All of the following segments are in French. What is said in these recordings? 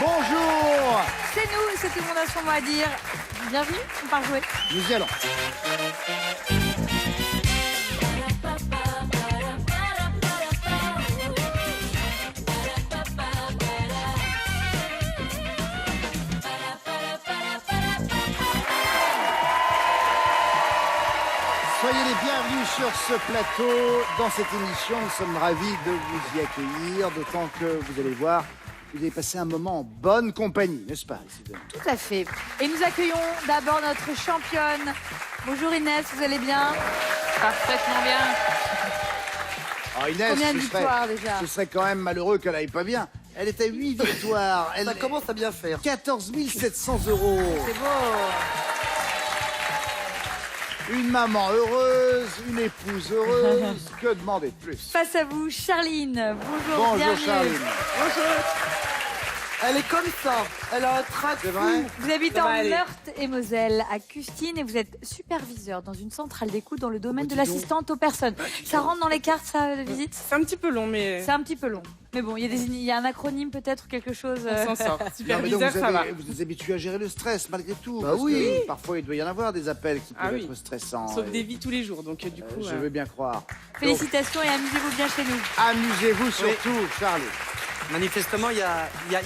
Bonjour. C'est nous, c'est tout le monde a son mot à dire. Bienvenue, on part jouer. Nous y allons. Soyez les bienvenus sur ce plateau. Dans cette émission, nous sommes ravis de vous y accueillir, d'autant que vous allez voir, vous allez passer un moment en bonne compagnie, n'est-ce pas, Isidore ? Tout à fait. Et nous accueillons d'abord notre championne. Bonjour Inès, vous allez bien? Parfaitement bien. Oh, Inès, Combien de victoires déjà? Ce serait quand même malheureux qu'elle aille pas bien. Elle est à 8 victoires. Ça commence à bien faire. 14 700 euros. C'est beau. Une maman heureuse, une épouse heureuse. Que demander de plus? Face à vous, Charline. Bonjour, Bonjour bienvenue. Charline. Bonjour. Elle est comme ça. Elle a un trac. C'est vrai? Vous habitez Ça va en aller. Meurthe-et-Moselle, à Custine, et vous êtes superviseur dans une centrale d'écoute dans le domaine de l'assistante aux personnes. Ça rentre dans les cartes, ça, de visite? C'est un petit peu long, mais C'est un petit peu long. Mais bon, il y a un acronyme peut-être, quelque chose. on s'en sort. Non, mais donc Superviseur, ça va. vous êtes habitué à gérer le stress malgré tout. Bah parce oui. que parfois, il doit y en avoir des appels qui peuvent Ah oui. être stressants. Sauve Et, des vies tous les jours, donc du coup... je veux bien croire. Félicitations et amusez-vous bien chez nous. Amusez-vous surtout, Charlie. Manifestement, il y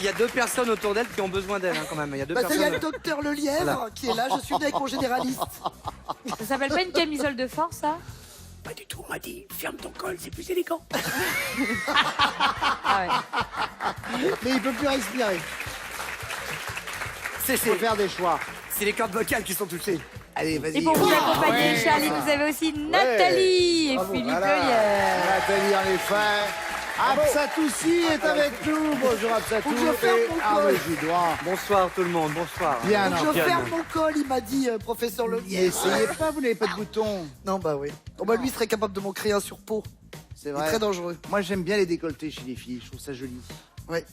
a deux personnes autour d'elle qui ont besoin d'elle, hein, quand même. Il y a deux Bah, il y a personnes. le docteur Lelièvre qui est là. Je suis venu avec mon généraliste. Ça s'appelle pas une camisole de force, ça? Pas du tout, on m'a dit, ferme ton col, c'est plus élégant. Ah ouais. Mais il peut plus respirer. C'est Il faut faire des choix. les cordes vocales qui sont touchées. Allez, vas-y. Et pour vous Ah, accompagner, ouais. Charlie, vous avez aussi Nathalie et Bravo, Philippe voilà. Heuillère. Nathalie, en effet. Absatoussi est avec nous. Bonjour Absatou. Faut que je ferme Et mon Arnaud col. Gidroit. Bonsoir tout le monde, bonsoir. Bien, Donc, non, je ferme mon col, il m'a dit, professeur Lelièvre. Essayez pas, vous n'avez pas de bouton. Non, bah oui. Oh, bah lui serait capable de m'en créer un sur peau. C'est Il est vrai. très dangereux. Moi, j'aime bien les décolletés chez les filles. Je trouve ça joli. Ouais.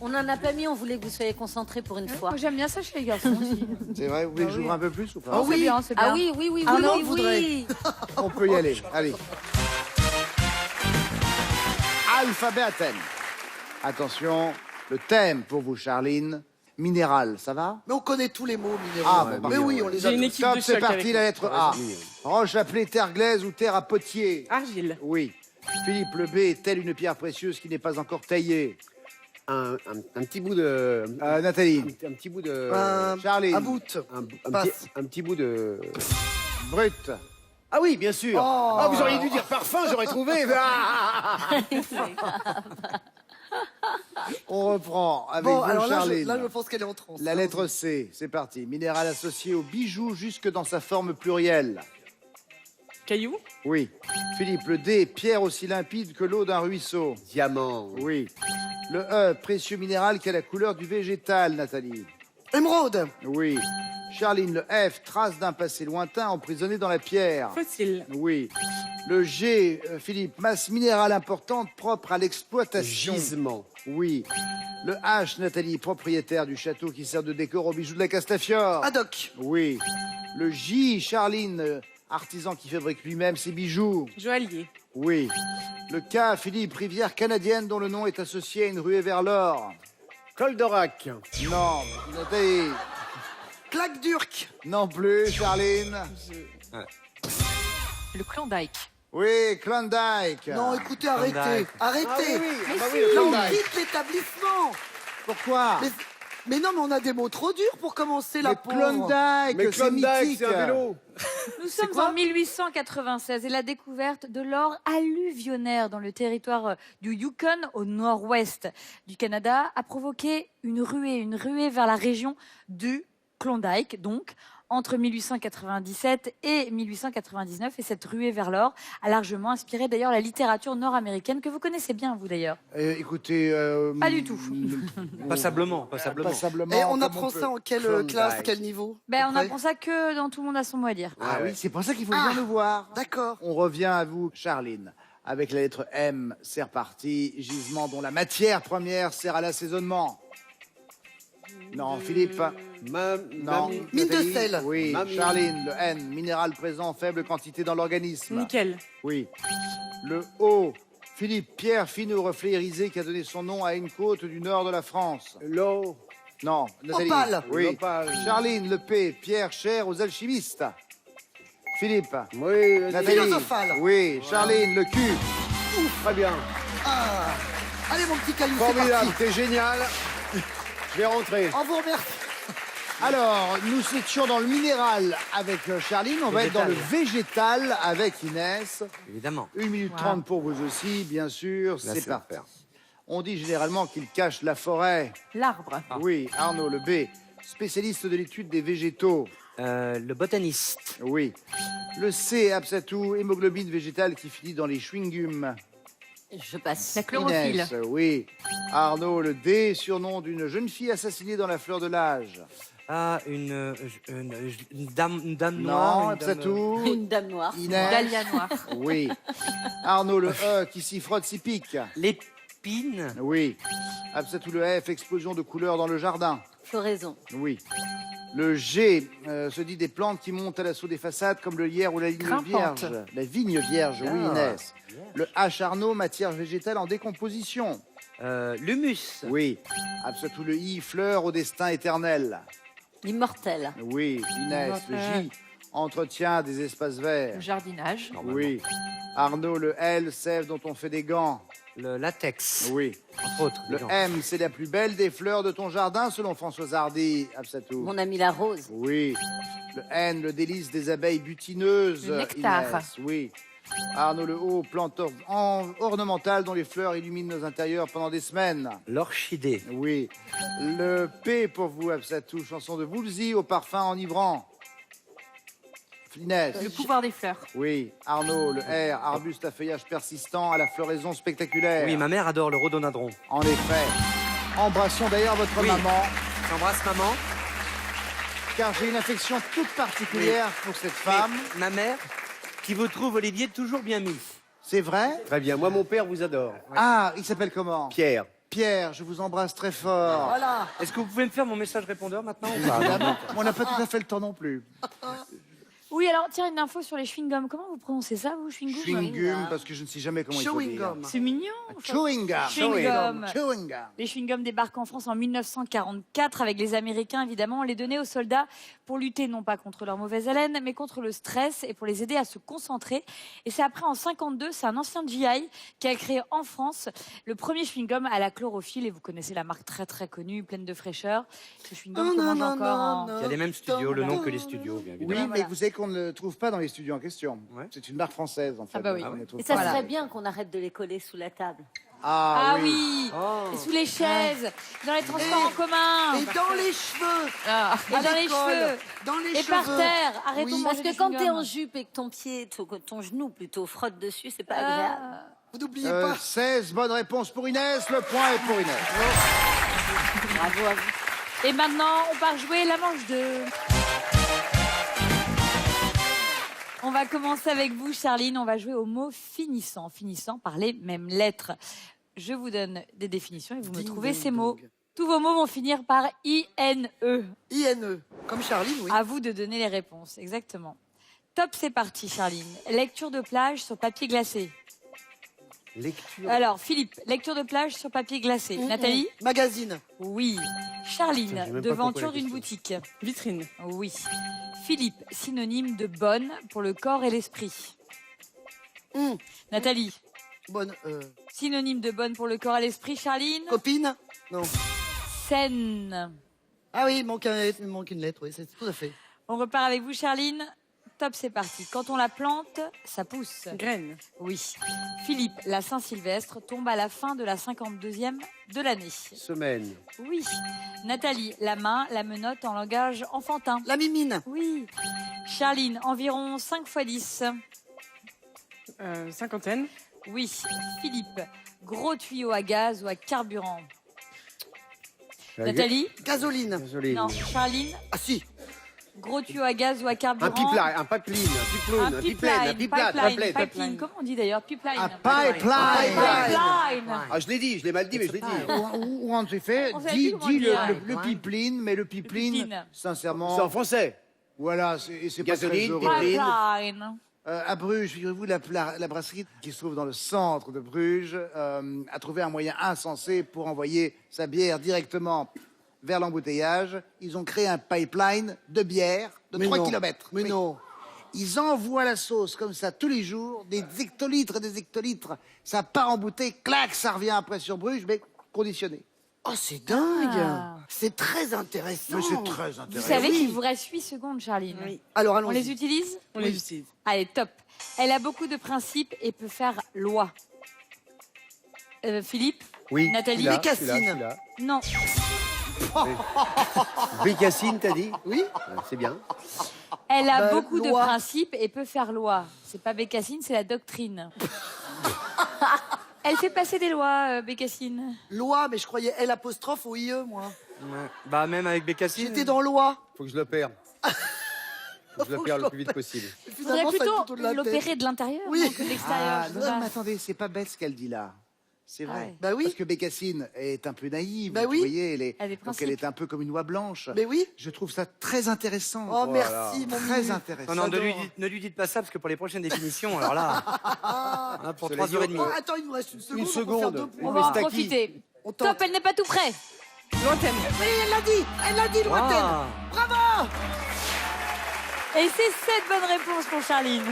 On n'en a pas mis, on voulait que vous soyez concentrés pour une fois. Moi, j'aime bien ça chez les garçons aussi. C'est vrai. Vous voulez que j'ouvre un peu plus ou pas? C'est bien, c'est bien. Ah oui, oui, oui, Ah oui, non, oui, on voudrait. oui. On peut y aller. Allez. Alphabet à thème. Attention, le thème pour vous, Charline. Minéral, ça va? Mais on connaît tous les mots minéraux. Ah, bon, mais parfait, oui, ouais. on les a J'ai une tous. équipe Top, de c'est choc parti, avec la nous. lettre A. Roche appelée terre glaise ou terre à potier? Argile. Oui. Philippe, le B est-elle une pierre précieuse qui n'est pas encore taillée? Un petit bout de. Nathalie. Un petit bout de. Charline. Un bout. Un petit bout de. Brut. Ah oui, bien sûr. Oh. Ah, vous auriez dû dire parfum, j'aurais trouvé. On reprend avec Bon, vous, alors là, Charline. je pense qu'elle est en transe. La lettre C, c'est parti. Minéral associé au bijou jusque dans sa forme plurielle. Caillou. Oui. Philippe, le D, pierre aussi limpide que l'eau d'un ruisseau. Diamant. Oui. Le E, précieux minéral qui a la couleur du végétal, Nathalie. Émeraude. Oui. Charline, le F, trace d'un passé lointain emprisonné dans la pierre. Fossile. Oui. Le G, Philippe, masse minérale importante propre à l'exploitation. Gisement. Oui. Le H, Nathalie, propriétaire du château qui sert de décor aux bijoux de la Castafiore. Haddock. Oui. Le J, Charline, artisan qui fabrique lui-même ses bijoux. Joaillier. Oui. Le K, Philippe, rivière canadienne dont le nom est associé à une ruée vers l'or. Col d'Orac. Non, Nathalie. Claque d'Urk. Non plus, Charline. Le Klondike. Oui, Klondike. Non, écoutez, arrêtez. Klondike. Arrêtez. Ah bah oui, Là, on Klondike. quitte l'établissement. Pourquoi? Mais non, mais on a des mots trop durs pour commencer la Mais pauvre. Klondike, c'est mythique. Nous sommes quoi en 1896 et la découverte de l'or alluvionnaire dans le territoire du Yukon au nord-ouest du Canada a provoqué une ruée vers la région du Klondike, donc entre 1897 et 1899. Et cette ruée vers l'or a largement inspiré d'ailleurs la littérature nord-américaine que vous connaissez bien, vous d'ailleurs. Écoutez... Pas du tout. Passablement. Passablement. Et on comme apprend peut. ça en quelle Klondike. classe, quel niveau Ben, à on peu près apprend ça que dans Tout le monde a son mot à dire. Ah oui, c'est pour ça qu'il faut venir nous voir. D'accord. On revient à vous, Charline. Avec la lettre M, c'est reparti. Gisement dont la matière première sert à l'assaisonnement. Non, Philippe. Non. Mine de Nathalie. sel. Oui. Mamie. Charline, le N, minéral présent en faible quantité dans l'organisme. Nickel. Oui. Le O, Philippe, pierre fine au reflet irisé qui a donné son nom à une côte du nord de la France. L'eau. Non, Nathalie. Opale. Oui. L'opale. Charline, le P, pierre chère aux alchimistes. Philippe. Oui, Nathalie. philosophale. Oui. Charline, le Q. Très bien. Ah. Allez, mon petit caillou, c'est Formidable, parti. t'es génial. Je vais rentrer. On vous remercie. Alors, nous étions dans le minéral avec Charline, on va être dans le végétal avec Inès. Évidemment. 1 minute 30 pour vous aussi, bien sûr, c'est parti. On dit généralement qu'il cache la forêt. L'arbre. Oui, Arnaud, le B, spécialiste de l'étude des végétaux. Le botaniste. Oui. Le C, Absatou, hémoglobine végétale qui finit dans les chewing-gums. Je passe. La chlorophylle. Inès, oui. Arnaud, le D, surnom d'une jeune fille assassinée dans la fleur de l'âge. Ah, une dame Non, noire. une dame, Absatou. Une dame noire. Inès. Dahlia noire. Oui. Arnaud, le E, qui s'y frotte, s'y pique. L'épine. Oui. Absatou, le F, explosion de couleurs dans le jardin. Floraison. Oui. Le G se dit des plantes qui montent à l'assaut des façades comme le lierre ou la vigne Grimpante. vierge. La vigne vierge, oui Inès. Le H Arnaud, matière végétale en décomposition. L'humus. Oui. Absatou le I, fleur au destin éternel. Immortel. Oui. Inès. Le J, entretien des espaces verts. Le jardinage. Oui. Arnaud le L, sève dont on fait des gants. Le latex. Oui. Entre autres. Le disons. M, c'est la plus belle des fleurs de ton jardin selon Françoise Hardy. Absatou. Mon ami la rose. Oui. Le N, le délice des abeilles butineuses. Le nectar. Inès. Oui. Arnaud le O, plante ornementale dont les fleurs illuminent nos intérieurs pendant des semaines. L'orchidée. Oui. Le P pour vous, Absatou, chanson de Woolsey au parfum enivrant. Inès. Le pouvoir des fleurs. Oui. Arnaud, le R, arbuste à feuillage persistant à la floraison spectaculaire. Oui, ma mère adore le rhododendron. En effet. Embrassons d'ailleurs votre Oui. maman, J'embrasse maman. car j'ai une affection toute particulière pour cette femme. Et ma mère, qui vous trouve Olivier toujours bien mis. C'est vrai? Très bien. Moi, mon père vous adore. Ah, il s'appelle comment? Pierre. Pierre, je vous embrasse très fort. Voilà. Est-ce que vous pouvez me faire mon message répondeur maintenant ou pas Évidemment, on n'a pas tout à fait le temps non plus. Oui, alors tiens, une info sur les chewing-gums. Comment vous prononcez ça, vous, chewing-gum Chewing-gum, parce que je ne sais jamais comment il faut Chewing dire. gum. C'est mignon. Chewing-gum. Chewing-gum. Chewing-gum. Les chewing-gums débarquent en France en 1944 avec les Américains, évidemment. On les donnait aux soldats pour lutter non pas contre leur mauvaise haleine, mais contre le stress et pour les aider à se concentrer. Et c'est après, en 52, c'est un ancien GI qui a créé en France le premier chewing-gum à la chlorophylle. Et vous connaissez la marque très très connue, pleine de fraîcheur. Ce chewing-gum qu'on mange encore en... Il y a les mêmes studios, le nom que les studios, bien Oui, évidemment. mais vous savez qu'on ne le trouve pas dans les studios en question. Ouais. C'est une marque française, en fait. Ah bah oui. On ne le trouve Et ça pas. serait bien qu'on arrête de les coller sous la table. Ah oui, Oh. Et sous les chaises, dans les transports en commun, Et dans les cheveux. Ah, et à dans les l'école, cheveux, Dans les et cheveux. par terre. Arrêtons Oui. de Parce manger que des quand t'es chewing-gums. en jupe et que ton pied, ton genou plutôt, frotte dessus, c'est pas agréable. Ah. Vous n'oubliez pas. 16, bonne réponse pour Inès. Le point est pour Inès. Bravo à vous. Et maintenant, on part jouer la manche 2. On va commencer avec vous, Charline. On va jouer au mot finissant, finissant par les mêmes lettres. Je vous donne des définitions et vous me Ding, trouvez dong, ces mots. dong. Tous vos mots vont finir par I-N-E. INE. Comme Charline, oui. À vous de donner les réponses, exactement. Top, c'est parti, Charline. Lecture de plage sur papier glacé. Lecture. Alors, Philippe, lecture de plage sur papier glacé. Nathalie? Magazine. Oui. Putain, j'ai Charline, même pas devanture compris la d'une question. boutique. Vitrine. Oui. Philippe, synonyme de bonne pour le corps et l'esprit. Hum. Nathalie, Bonne. synonyme de bonne pour le corps et l'esprit. Charline? Copine. Non. Saine. Ah oui, il manque une lettre, oui, c'est tout à fait. On repart avec vous, Charline. Top, c'est parti. Quand on la plante, ça pousse. Graine. Oui. Philippe, la Saint-Sylvestre tombe à la fin de la 52e de l'année. Semaine. Oui. Nathalie, la main, la menotte en langage enfantin. La mimine. Oui. Charline, environ 5 x 10. Cinquantaine. Oui. Philippe, gros tuyau à gaz ou à carburant. Nathalie? Gasoline. Désolé. Non. Charline, Ah si. gros tuyau à gaz ou à carburant. Un pipeline, un pipeline, un pipeline, pipeline. pipeline. Comment on dit d'ailleurs? Pipeline. Un pipeline. Pipeline. Ah, je l'ai dit, je l'ai mal dit, mais je l'ai dit. Ou en effet, On sait dis plus comment le dire. pipeline, mais le pipeline, pipeline. sincèrement, C'est en français. voilà, c'est pas très Gasoline, heureux. pipeline. Pipeline. À Bruges, figurez-vous, la brasserie qui se trouve dans le centre de Bruges a trouvé un moyen insensé pour envoyer sa bière directement vers l'embouteillage. Ils ont créé un pipeline de bière de 3 km. Mais non. Ils envoient la sauce comme ça tous les jours, des hectolitres et des hectolitres. Ça part en bouteille, clac, ça revient après sur Bruges, mais conditionné. Oh, c'est dingue. Ah. C'est très intéressant. Mais c'est très Vous intéressant. savez oui. qu'il vous reste 8 secondes, Charline. Oui. Alors, On allons-y. les utilise? On les utilise. Allez, top. Elle a beaucoup de principes et peut faire loi. Philippe? Oui. Nathalie? celui-là, Bécassine. celui-là. Non. Bécassine, t'as dit? Oui. C'est bien. Elle a Bah, beaucoup de loi. principes et peut faire loi. C'est pas Bécassine, c'est la doctrine. Elle fait passer des lois, Bécassine. Loi, mais je croyais L apostrophe au IE, moi. Ouais. Bah, même avec Bécassine. J'étais dans loi. Faut que je l'opère. Faut que je l'opère le plus vite possible. Mais Il faudrait finalement, ça va être plutôt de la tête. l'opérer de l'intérieur Oui. non, que de l'extérieur. Ah, je non, sais pas. mais attendez, c'est pas bête ce qu'elle dit là. C'est vrai. Ah ouais. Bah oui. Parce que Bécassine est un peu naïve. Bah vous oui. voyez, Elle a des donc principes. elle est un peu comme une oie blanche. Mais oui. Je trouve ça très intéressant. Oh, merci, mon Très Mimi. intéressant. Non, non, J'adore. ne lui dites pas ça, parce que pour les prochaines définitions, alors là, hein, pour Je 3h30. Oh, attends, il nous reste une seconde. Une on peut faire seconde. 2 On points. va en c'est à qui profiter. On tente. Top, elle n'est pas tout près. Lointaine. Oui, elle l'a dit, lointaine. Ah. Bravo. Et c'est 7 bonnes réponses pour Charline.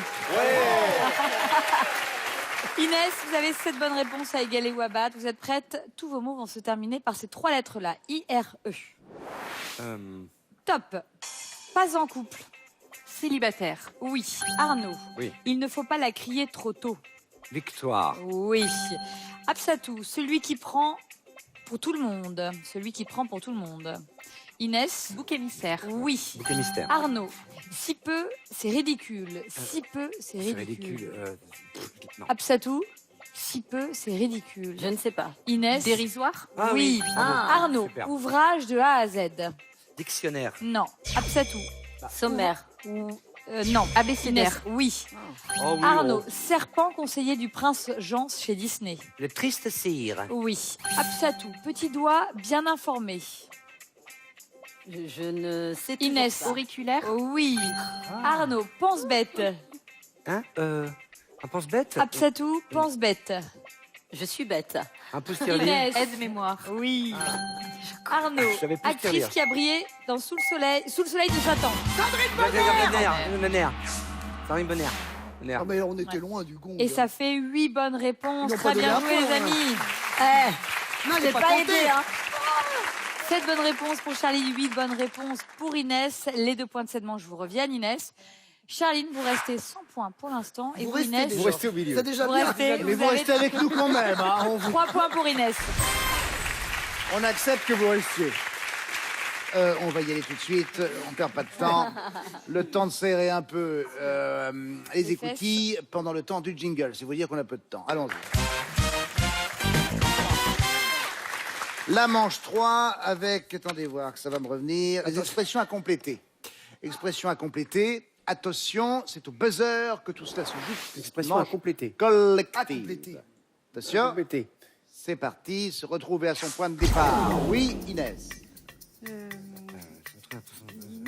Inès, vous avez 7 bonnes réponses à égaler ou à battre. Vous êtes prête? Tous vos mots vont se terminer par ces 3 lettres-là. I-R-E. Top. Pas en couple. Célibataire. Oui. Arnaud. Oui. Il ne faut pas la crier trop tôt. Victoire. Oui. Absatou, celui qui prend pour tout le monde. Celui qui prend pour tout le monde. Inès. Bouc émissaire. Oui. Bouc mystère. Arnaud. Si peu, c'est ridicule. Si peu, c'est C'est ridicule. ridicule. Non. Absatou. Si peu, c'est ridicule. Je ne sais pas. Inès. Dérisoire. Ah oui. oui. Arnaud. Super. Ouvrage de A à Z. Dictionnaire. Non. Absatou. Sommaire. Non. Abécédaire. Inès. Oui. Oh, oui, Arnaud. oh. Serpent conseiller du prince Jean chez Disney. Le triste cire. Oui. Absatou. Petit doigt bien informé. Je ne sais toujours Inès. pas. Auriculaire. Oui. Arnaud. Pense bête. Hein un pense-bête. Absatou. Pense bête. Je suis bête. Un peu stérile. Inès. Aide-mémoire. Oui. Arnaud. J'avais plus Actrice rire. qui a brillé dans Sous le soleil de Satan. Bonner. Farine Bonner. Bonner. Ah, mais on était loin du gong. Et ça fait 8 bonnes réponses. Ils n'ont Très pas donné bien un joué, point, les hein. amis. Non, J'ai pas aidé, hein. 7 bonnes réponses pour Charline, 8 bonnes réponses pour Inès. Les 2 points de cette manche vous reviennent, Inès. Charline, vous restez 100 points pour l'instant. Et Vous vous, restez Inès, déjà. Vous restez au milieu. C'est déjà vous bien. restez, Mais vous restez avec nous quand même. Hein. 3 points pour Inès. On accepte que vous restiez. On va y aller tout de suite. On perd pas de temps. Le temps de serrer un peu les Les écoutilles pendant le temps du jingle. C'est vous dire qu'on a peu de temps. Allons-y. La manche 3 avec, attendez voir que ça va me revenir, les expressions à compléter. Expressions à compléter. Attention, c'est au buzzer que tout cela se joue. Expression à Manche compléter. collective. À compléter. Attention, Compléter. c'est parti, se retrouver à son point de départ. Oui, Inès.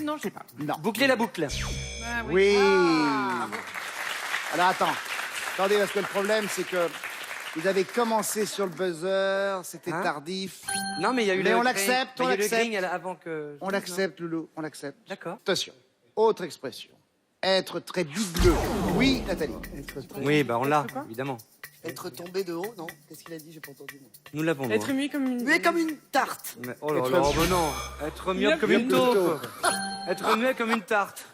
Non, je sais pas. Non. Boucler la boucle. Ah, Oui. Alors attends. Attendez, parce que le problème, c'est que vous avez commencé sur le buzzer, c'était Hein tardif. Non, mais il y a eu Mais le on green- l'accepte, mais on il y a eu le l'accepte. green avant que. On l'accepte, Loulou, on l'accepte. D'accord. Attention. Autre expression. Être très bigleux. Oui, Nathalie. Oui, bah on l'a, évidemment. Être tombé de haut, non? Qu'est-ce qu'il a dit? J'ai pas entendu. moi. Nous l'avons. Être nous, hein. muet comme une. Muet comme une tarte. Mais- oh là Être là, muet. oh, bah non. Être myope comme Myope une comme une taupe. Être muet comme une tarte.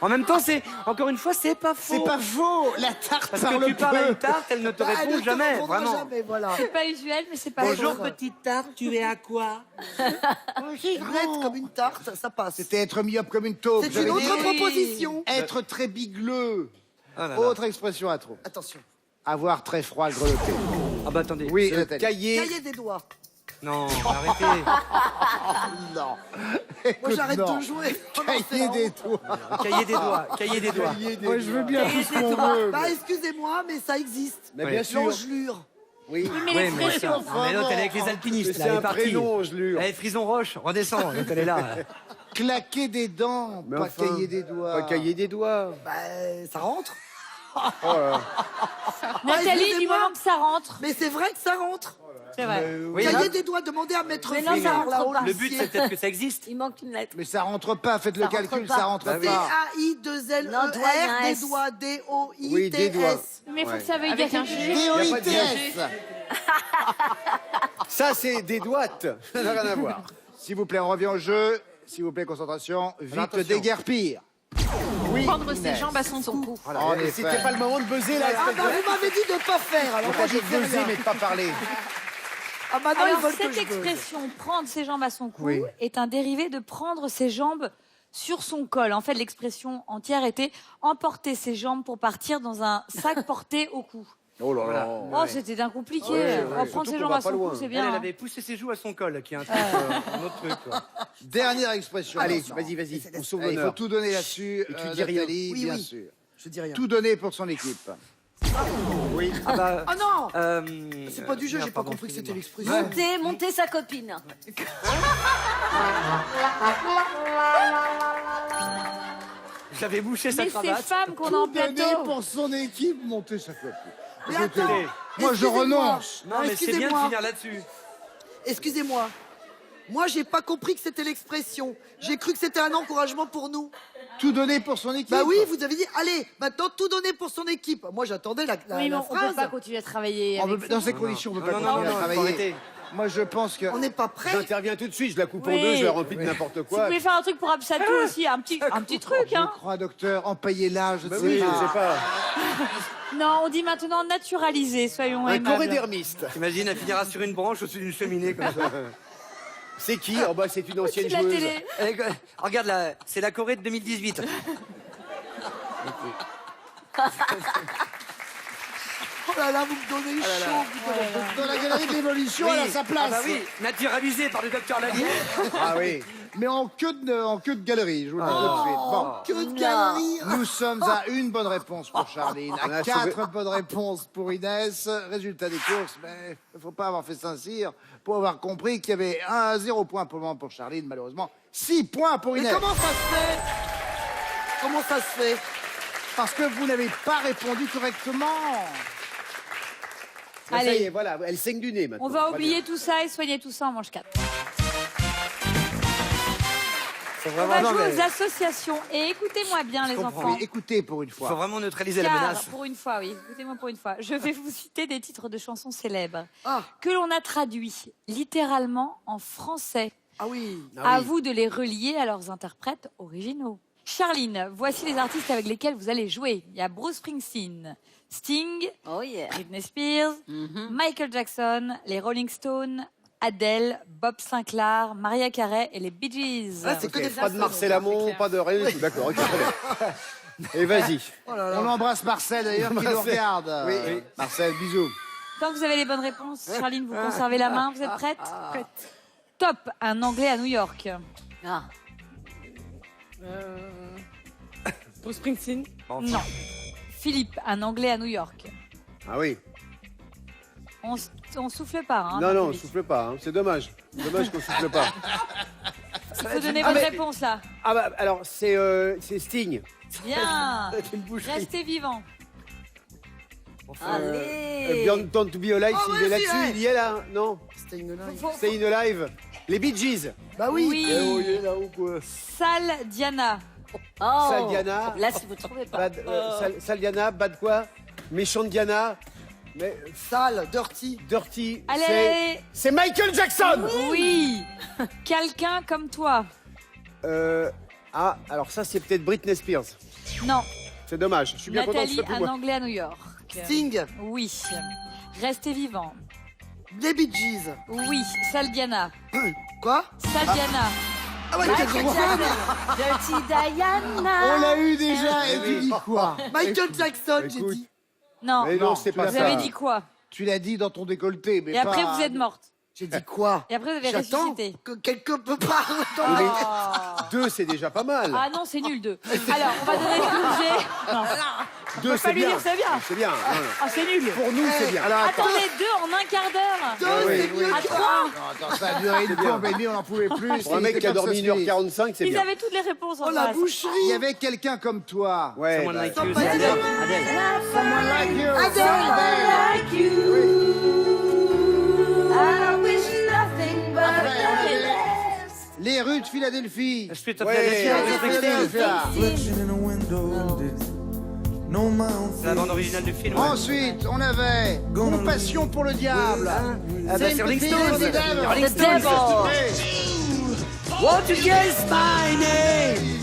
En même temps, c'est encore une fois, c'est pas faux. C'est pas faux. La tarte Parce parle que tu parles à peu. une tarte, elle ne te Bah, elle répond ne te jamais, répondra vraiment. jamais, voilà. C'est pas usuel, mais c'est pas Bonjour faux. petite tarte, tu es à quoi? Muette comme une tarte, ça passe. C'était être myope comme une taupe. C'est j'avais une dit. autre Oui. proposition. Être très bigleux. Ah, là, là. Autre expression à trop. Attention. Avoir très froid grelotté. Ah bah attendez. Oui, Se Nathalie. cahier. Cahier des doigts. Non, arrêtez. Non. Moi, Écoute, j'arrête non. de jouer. Oh, non, c'est Cahier la des honte. doigts. Cahier des doigts, cahier des doigts. Moi, je veux bien tout ce qu'on veut. Bah, excusez-moi, mais ça existe. Mais Ouais. bien sûr. L'engelure. Oui. Mais Ouais, les mais, expressions. non, mais l'autre, elle est avec les Mais alpinistes, c'est là, elle est un partie. prénom, je l'ure. Eh, Frison Roche, redescends, donc elle est là. Claquer des dents, Mais pas enfin, cailler des doigts. Pas cailler des doigts. Bah, ça rentre. Oh là là. Nathalie, du excusez-moi. moment que ça rentre. Mais c'est vrai que ça rentre. C'est vrai. Oui, Cahier des doigts, demandez à Maître Mais non, ça Fillard, rentre là-haut, pas. le but, l'huissier. c'est peut-être que ça existe. Il manque une lettre. Mais ça rentre pas, faites le Ça rentre calcul, pas. ça rentre Bah oui. pas. D-A-I-2-L-E-R, Non, doigt, il y a un des S. doigts, D-O-I-T-S. Oui, des doigts. Mais il faut Ouais. que ça veuille Avec dire un un G. G. Y a pas de D-O-I-T-S. Ça, c'est des doigts. Ça n'a rien à voir. S'il vous plaît, on revient au jeu. S'il vous plaît, concentration. Vite attention. déguerpir. Oui, Prendre ses Inès. jambes à son cou. En effet. C'était pas le moment de buzzer là. Ah bah vous m'avez dit de ne pas faire, alors On moi t'a je dit de fais buzzer, rien. mais de pas parler. Ah maintenant ils Alors, veulent que cette je buzz. expression prendre ses jambes à son cou Oui. est un dérivé de prendre ses jambes sur son col. En fait, l'expression entière était emporter ses jambes pour partir dans un sac porté au cou. Oh là là. Oh, c'était d'un compliqué. Ouais, Oh, ouais. prendre Surtout ses qu'on jambes va à pas son loin. cou, c'est Elle, bien. elle hein. avait poussé ses joues à son col, qui est un truc, un autre truc. Quoi. Dernière expression. Allez, maintenant. vas-y. On sauve Il faut l'honneur. tout donner là-dessus, Et tu dis rien. Nathalie, Oui, bien oui. sûr. Je dis rien. Tout donner pour son équipe. Oui. Ah bah, Ah non euh, C'est pas du jeu, merde, j'ai pas pardon, compris que c'était excusez-moi. l'expression. Monter sa copine. J'avais bouché sa Mais ces cravate. femmes qu'on a en Tout donner plateau. pour son équipe, monter sa copie. Mais attends, Écoutez, Moi, je excusez-moi. renonce. Non, mais c'est bien de Excusez-moi. finir là-dessus. Excusez-moi. Moi, j'ai pas compris que c'était l'expression. J'ai cru que c'était un encouragement pour nous. Tout donner pour son équipe. Bah oui, vous avez dit, allez, maintenant tout donner pour son équipe. Moi, j'attendais la Oui, mais la on peut phrase. pas continuer à travailler. On avec peut- ça. dans ces conditions, on peut pas Non, continuer à faut travailler. arrêter. Moi, je pense que... On n'est pas prêt. J'interviens tout de suite, je la coupe en Oui. deux, je la remplis de n'importe Si vous quoi. pouvez faire un truc pour Absatou aussi, un petit truc, Je hein. crois, docteur, empaillez-la, je Bah sais oui, pas. je sais pas. Non, on dit maintenant naturaliser, soyons Un aimables. chorédermiste. T'imagines, elle finira sur une branche au-dessus d'une cheminée comme ça. C'est qui? Oh bah c'est une ancienne Au-dessus de la joueuse. télé. Regarde là, c'est la Corée de 2018. Oh là là, vous me donnez chaud. vous donnez- Dans la galerie de l'évolution, elle a sa place. Ah bah oui, naturalisé par le docteur Lallier. Ah oui. Mais en queue de galerie, je vous le dis tout de suite. Bon. Que de galerie. Nous sommes à une bonne réponse pour Charline, On à a 4 bonnes réponses pour Inès. Résultat des courses, mais il ne faut pas avoir fait Saint-Cyr pour avoir compris qu'il y avait 0 point pour le moment pour Charline, malheureusement. 6 points pour Mais Inès. comment ça se fait? Comment ça se fait? Parce que vous n'avez pas répondu correctement. Ah, ça y Allez. est, voilà, elle saigne du nez maintenant. On va Très oublier tout ça et soigner tout ça en manche 4. Faut On va vraiment, non, jouer mais aux associations. Et écoutez-moi bien, les comprends. enfants. Mais écoutez pour une fois. faut vraiment neutraliser la Car, menace. pour une fois, oui, écoutez-moi pour une fois, je vais vous citer des titres de chansons célèbres Ah, que l'on a traduits littéralement en français. ah oui. À vous de les relier à leurs interprètes originaux. Charline, voici les artistes avec lesquels vous allez jouer. Il y a Bruce Springsteen, Sting, Oh yeah. Britney Spears, Michael Jackson, les Rolling Stones, Adele, Bob Sinclair, Mariah Carey et les Bee Gees. Ah, c'est que des Pas de Français. Marcel Amont, pas de rien du tout. D'accord, ok, très bien. Et vas-y. Oh là là. On embrasse Marcel d'ailleurs qui nous Marcel. regarde. Oui. Marcel, bisous. Tant que vous avez les bonnes réponses, Charline, vous conservez la main. Vous êtes prête? Top, un Anglais à New York. Ah. Bruce Springsteen. Non. Philippe, un Anglais à New York. Ah oui. On souffle pas. Hein, Non, dans non, le on public. souffle pas. Hein. C'est dommage. Dommage qu'on souffle pas. Il faut donner Ah, votre mais- réponse là. Ah bah alors c'est Sting. Bien. C'est une boucherie. Restez vivant. Allez. Beyond Don't to Be Alive, Ah, s'il est vas-y, là-dessus, ouais. il y est là, non? C'était une live. Faut- C'est une live. Les Bee Gees. Bah oui. Oui. il est là ou quoi? Sal Diana. Oh. Sale Diana. Là, si vous ne trouvez pas. Bad, sale Diana, bad quoi? Méchante Diana. Mais Sale, dirty. Dirty. Allez, c'est- allez. C'est Michael Jackson. Oui. Quelqu'un comme toi. Ah, alors ça c'est peut-être Britney Spears. Non. C'est dommage. Je suis bien content que ce Nathalie, soit plus un moi. Anglais à New York. Sting. Oui. Restez vivant. Les Bee Gees. Oui. Sal Diana. Quoi? Sal Diana. Ah ouais, t'as dit quoi? Dirty Diana. On l'a eu déjà et tu dis quoi? Michael Jackson, j'ai Écoute. dit. Non. Mais non, c'est tu pas l'as Vous ça. avez dit quoi? Tu l'as dit dans ton décolleté, mais Et après, pas- vous êtes morte. J'ai dit quoi? Et après, vous avez J'attends ressuscité. que quelqu'un peut pas. Oh. 2 c'est déjà pas mal. Ah non, c'est nul, 2. Alors, on va donner l'objet. Non. 2 pas c'est lui bien. dire c'est bien. C'est bien. Ah, c'est nul. Pour nous c'est bien. Alors attends. Attendez, 2 en un quart d'heure. 2, oui, c'est mieux À que 3. Non, attends, ça a duré une pompe et demie, on n'en pouvait plus. Pour un mec qui a dormi 1h45, c'est Ils bien. avaient toutes les réponses en Oh, la face. Il y boucherie. avait quelqu'un comme toi. Ouais, Someone bah, like ça you, peut c'est être Adèle. bien. Adèle. Someone like you. Les rues de Philadelphie. Street of Ouais. Philadelphia, Les rues de Philadelphia. c'est la bande originale du film. Ensuite, on avait Compassion pour le diable. Ah bah, c'est Rolling Sympathy Stones. for the devil. Rolling The Stones. Devil. Won't you guess my name?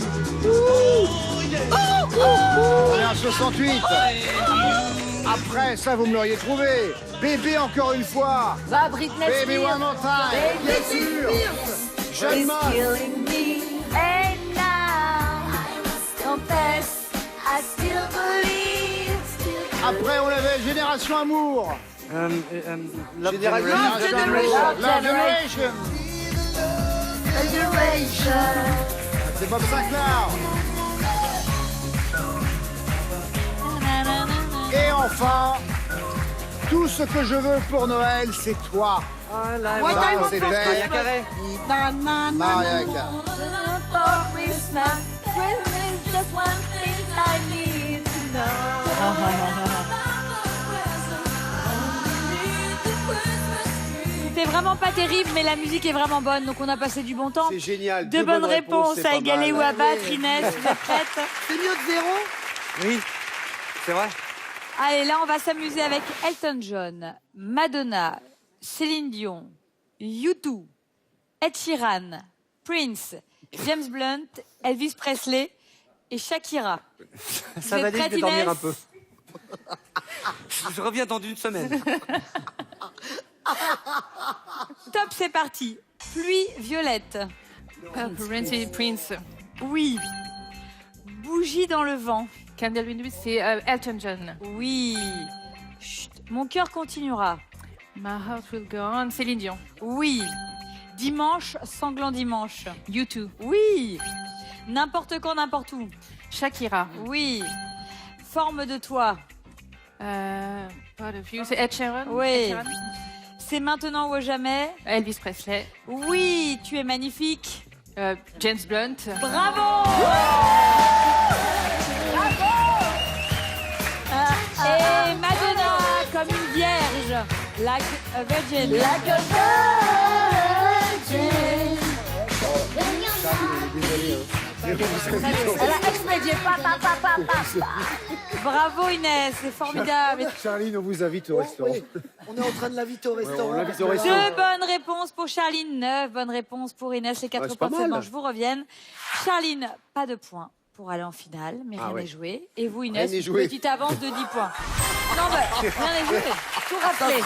On est en 68. Après, ça, vous me l'auriez trouvé. Bébé, encore une fois. Va Britney Baby, Spears. one more time. Bien sûr. Jeune Mosse. Killing me. And now, confess, I still believe. Après, on avait Génération Amour. Love Génération. Generation. Love Generation. C'est Bob Sinclair. Et enfin, tout ce que je veux pour Noël, c'est toi. Ah, là, What voilà. I want c'était- for Maria Carey. Na, na, na, Maria na. Carey. For Christmas, Christmas, just one thing I need to know. C'était vraiment pas terrible, mais la musique est vraiment bonne, donc on a passé du bon temps. c'est génial. Deux bonnes réponses c'est à pas égaler mal. ou à battre, Inès, vous êtes prête? C'est mieux que 0. Oui, c'est vrai. Allez, là, on va s'amuser avec Elton John, Madonna, Céline Dion, U2, Ed Sheeran, Prince, James Blunt, Elvis Presley et Shakira. Ça Vous va êtes aller, je prête, vais dormir Inès un peu. Je reviens dans une semaine. Top, c'est parti. Pluie violette. Prince. Oui. Bougie dans le vent. Candle in the Wind, c'est Elton John. Oui. Chut. Mon cœur continuera. My Heart Will Go On, Céline Dion. Oui. Dimanche, sanglant dimanche. U2. Oui. N'importe quand, n'importe où. Shakira. Oui. Forme de toi. Part of You, c'est Ed Sheeran. Oui. Ed Sheeran. C'est maintenant ou jamais. Elvis Presley. Oui, tu es magnifique. James Blunt. Bravo. Et Madonna, comme une vierge. Like a virgin. Like a virgin. Elle a expédié. Bravo Inès, c'est formidable. Charline, on vous invite au restaurant. Oui, on est en train de l'inviter au restaurant. on l'invite au restaurant. 2 bonnes réponses pour Charline, 9 bonnes réponses pour Inès. Les 4 c'est points pas de cette mal. manche vous reviennent. Charline, pas de points pour aller en finale, mais rien ouais. n'est joué. Et vous Inès, n'est une joué. petite avance de 10 points. Non, mais rien n'est joué. Tout rappelé.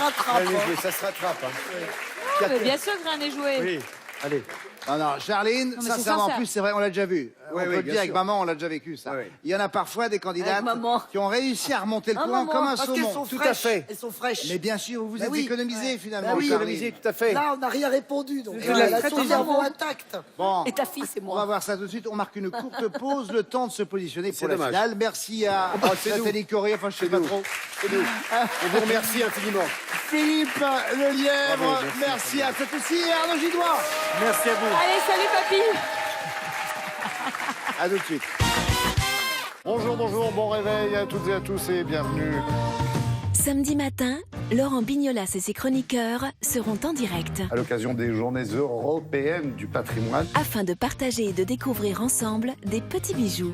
Ça se rattrape. Hein. Mais bien sûr que rien n'est joué. Oui, allez. Non, Charline, Non, mais c'est sincèrement, en sincère. plus, c'est vrai, on l'a déjà vu. Ouais, on peut oui, le bien dire avec sûr. maman, on l'a déjà vécu, ça. Ouais, ouais. Il y en a parfois des candidates Avec maman. qui ont réussi à remonter le Ah, courant maman, comme un Parce qu'elles saumon. sont Tout à fraîches. fait. Elles sont fraîches. Mais bien sûr, vous vous Bah êtes oui. économisé finalement. Bah oui, Charline. Économisé, tout à fait. Là, on n'a rien répondu. Donc, Et voilà, la très son cerveau intact. Bon, Et ta fille, c'est on moi. va voir ça tout de suite. On marque une courte pause, le temps de se positionner pour C'est la dommage. finale. Merci à c'est nous. Nathalie Corée, enfin je sais C'est pas nous. trop. C'est nous. On vous remercie infiniment. Philippe Lelièvre, Bravo, merci à toi aussi et Arnaud Gidois. Merci à vous. Allez, salut papy. À tout de suite. Bonjour, bon réveil à toutes et à tous et bienvenue. Samedi matin, Laurent Bignolas et ses chroniqueurs seront en direct À l'occasion des journées européennes du patrimoine, afin de partager et de découvrir ensemble des petits bijoux.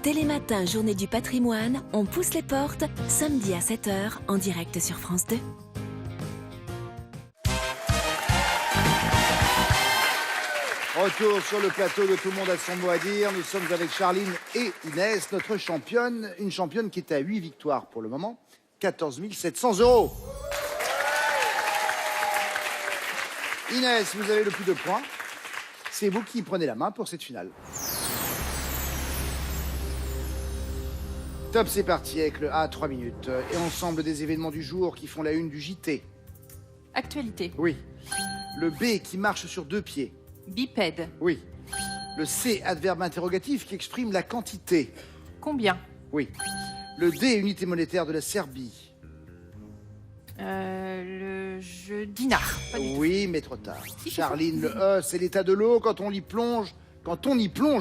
Télématin, journée du patrimoine, on pousse les portes, samedi à 7h en direct sur France 2. Retour sur le plateau de Tout le monde a son mot à dire. Nous sommes avec Charline et Inès, notre championne. Une championne qui est à 8 victoires pour le moment. 14 700 €. Inès, vous avez le plus de points. C'est vous qui prenez la main pour cette finale. Top, c'est parti avec le A, 3 minutes. Et ensemble des événements du jour qui font la une du JT. Actualité. Oui. Le B qui marche sur 2 pieds. Bipède. Oui. Le C, adverbe interrogatif qui exprime la quantité. Combien? Oui. Le D, unité monétaire de la Serbie. Le jeu Dinard. Pas du tout. Oui, mais trop tard. Si, c'est Charline, le E, c'est l'état de l'eau quand on y plonge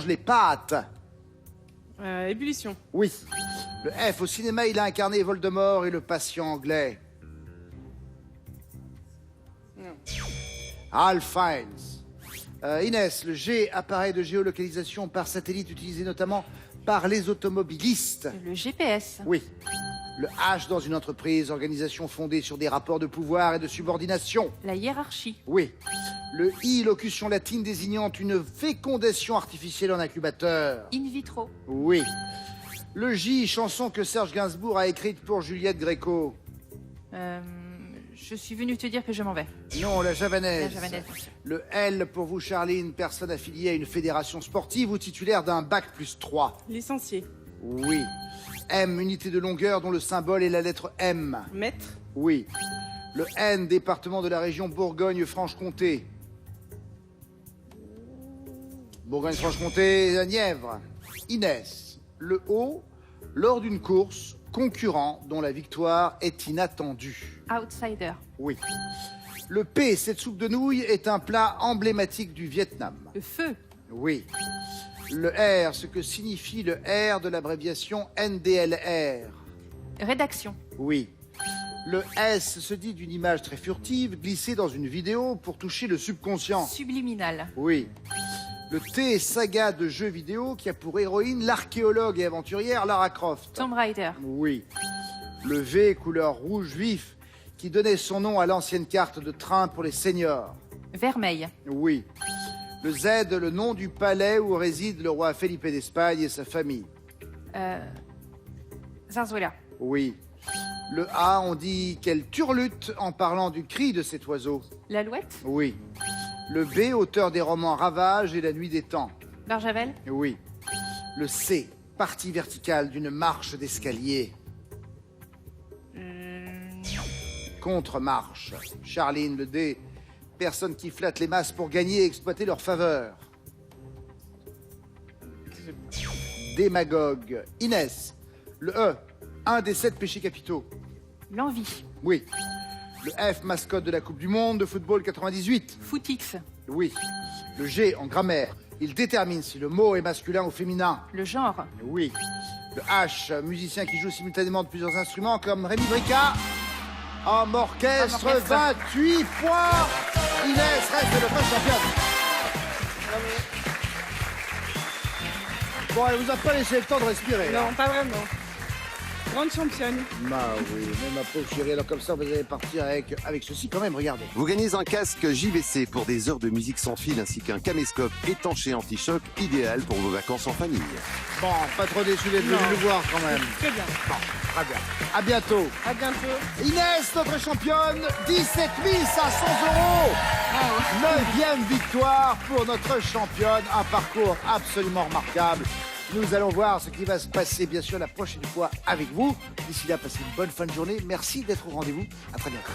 les pattes. Ébullition. Oui. Le F, au cinéma, il a incarné Voldemort et le patient anglais. Ralph Fiennes. Inès, le G, appareil de géolocalisation par satellite utilisé notamment par les automobilistes. Le GPS. Oui. Le H dans une entreprise, organisation fondée sur des rapports de pouvoir et de subordination. La hiérarchie. Oui. Le I, locution latine désignant une fécondation artificielle en incubateur. In vitro. Oui. Le J, chanson que Serge Gainsbourg a écrite pour Juliette Gréco. Je suis venue te dire que je m'en vais. Non, la javanaise. La javanaise, bien sûr. Le L, pour vous, Charline, personne affiliée à une fédération sportive ou titulaire d'un bac+3. Licencié. Oui. M, unité de longueur dont le symbole est la lettre M. Maître. Oui. Le N, département de la région Bourgogne-Franche-Comté. Bourgogne-Franche-Comté, la Nièvre. Inès. Le O, lors d'une course, concurrent dont la victoire est inattendue. Outsider. Oui. Le P, cette soupe de nouilles, est un plat emblématique du Vietnam. Le feu. Oui. Le R, ce que signifie le R de l'abréviation NDLR. Rédaction. Oui. Le S se dit d'une image très furtive glissée dans une vidéo pour toucher le subconscient. Subliminal. Oui. Le T, saga de jeux vidéo qui a pour héroïne l'archéologue et aventurière Lara Croft. Tomb Raider. Oui. Le V, couleur rouge vif, qui donnait son nom à l'ancienne carte de train pour les seniors. Vermeil. Oui. Le Z, le nom du palais où réside le roi Felipe d'Espagne et sa famille. Zarzuela. Oui. Le A, on dit qu'elle turlute en parlant du cri de cet oiseau. L'Alouette. Oui. Le B, auteur des romans Ravage et La Nuit des Temps. Barjavel. Oui. Le C, partie verticale d'une marche d'escalier. Contre-marche. Charline, le D, personne qui flatte les masses pour gagner et exploiter leur faveur. Démagogue. Inès, le E, un des 7 péchés capitaux. L'envie. Oui. Le F, mascotte de la Coupe du Monde de football 98. Footix. Oui. Le G, en grammaire, il détermine si le mot est masculin ou féminin. Le genre. Oui. Le H, musicien qui joue simultanément de plusieurs instruments comme Rémi Bricard. Homme orchestre, Homme orchestre. 28 points. Inès reste notre championne. Bon, elle vous a pas laissé le temps de respirer. Non, pas vraiment. Grande championne. Bah oui, mais ma pauvre chérie, alors comme ça, vous allez partir avec ceci quand même, regardez. Vous gagnez un casque JVC pour des heures de musique sans fil ainsi qu'un caméscope étanché anti-choc idéal pour vos vacances en famille. Bon, pas trop déçu d'être venu nous voir quand même. Très bien. Bon, très bien. À bientôt. À bientôt. Inès, notre championne, 17 500 €. 9e victoire pour notre championne. Un parcours absolument remarquable. Nous allons voir ce qui va se passer, bien sûr, la prochaine fois avec vous. D'ici là, passez une bonne fin de journée. Merci d'être au rendez-vous. À très bientôt.